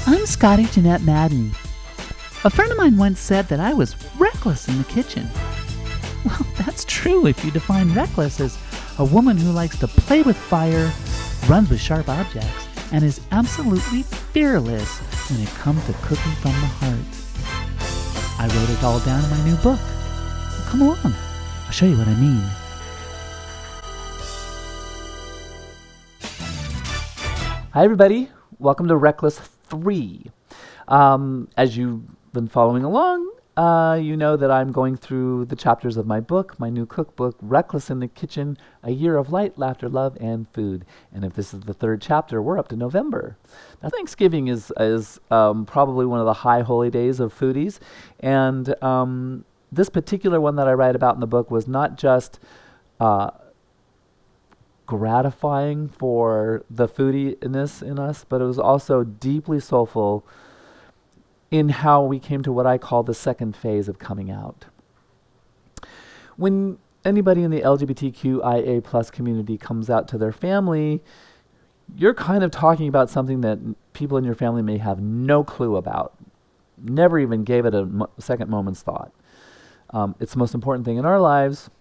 I'm Scottie Jeanette Madden. A friend of mine once said that I was reckless in the kitchen. Well, that's true if you define reckless as a woman who likes to play with fire, runs with sharp objects, and is absolutely fearless when it comes to cooking from the heart. I wrote it all down in my new book. Well, come along, I'll show you what I mean. Hi everybody, welcome to Reckless 3. As you've been following along, you know that I'm going through the chapters of my book, my new cookbook, Recklass in the Kitchen, A Year of Light, Laughter, Love, and Food. And if this is the third chapter, we're up to November. Now, Thanksgiving is probably one of the high holy days of foodies. And this particular one that I write about in the book was not just gratifying for the foodiness in us, but it was also deeply soulful in how we came to what I call the second phase of coming out. When anybody in the LGBTQIA plus community comes out to their family, you're kind of talking about something that people in your family may have no clue about, never even gave it a second moment's thought. It's the most important thing in our lives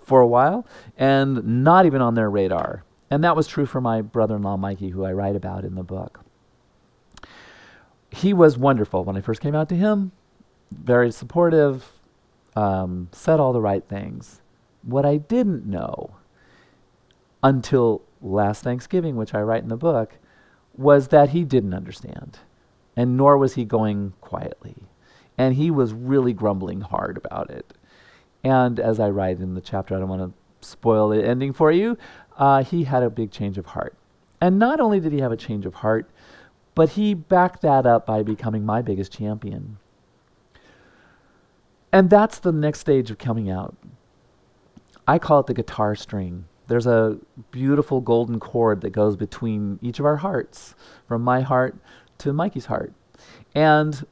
for a while, and not even on their radar. And that was true for my brother-in-law, Mikey, who I write about in the book. He was wonderful when I first came out to him, very supportive, said all the right things. What I didn't know until last Thanksgiving, which I write in the book, was that he didn't understand, and nor was he going quietly. And he was really grumbling hard about it. And as I write in the chapter, I don't want to spoil the ending for you, he had a big change of heart. And not only did he have a change of heart, but he backed that up by becoming my biggest champion. And that's the next stage of coming out. I call it the guitar string. There's a beautiful golden cord that goes between each of our hearts, from my heart to Mikey's heart. And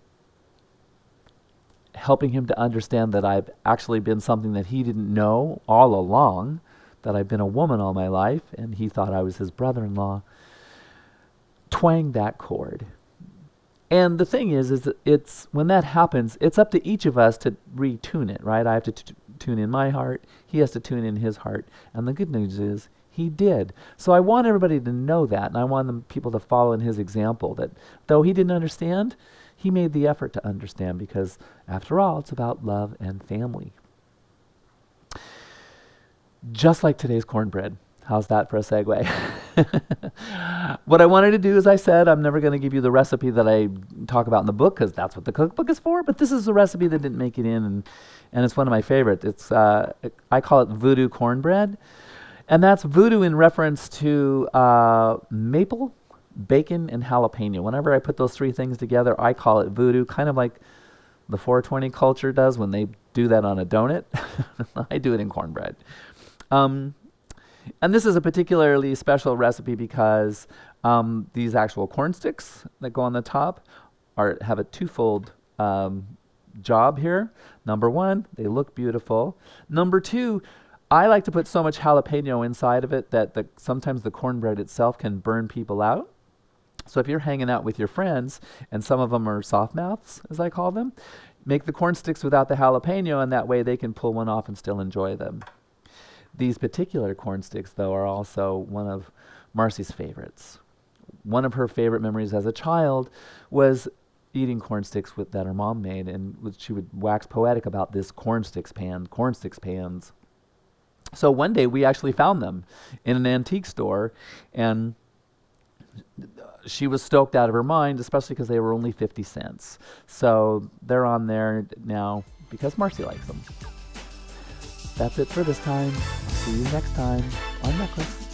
helping him to understand that I've actually been something that he didn't know all along, that I've been a woman all my life, and he thought I was his brother-in-law, twanged that chord. And the thing is that it's when that happens, it's up to each of us to retune it, right? I have to tune in my heart, he has to tune in his heart, and the good news is he did. So I want everybody to know that, and I want people to follow in his example, that though he didn't understand, he made the effort to understand, because after all, it's about love and family. Just like today's cornbread. How's that for a segue? What I wanted to do, as I said, I'm never going to give you the recipe that I talk about in the book, because that's what the cookbook is for, but this is a recipe that didn't make it in, and it's one of my favorites. It's I call it voodoo cornbread, and that's voodoo in reference to maple, bacon, and jalapeno. Whenever I put those three things together, I call it voodoo, kind of like the 420 culture does when they do that on a donut. I do it in cornbread. And this is a particularly special recipe because these actual corn sticks that go on the top have a twofold job here. Number one, they look beautiful. Number two, I like to put so much jalapeno inside of it that sometimes the cornbread itself can burn people out. So if you're hanging out with your friends, and some of them are soft mouths, as I call them, make the corn sticks without the jalapeno, and that way they can pull one off and still enjoy them. These particular corn sticks, though, are also one of Marcy's favorites. One of her favorite memories as a child was eating corn sticks that her mom made, and she would wax poetic about this corn sticks pans. So one day we actually found them in an antique store, and she was stoked out of her mind, especially because they were only 50 cents. So they're on there now because Marcy likes them. That's it for this time. See you next time on Recklass.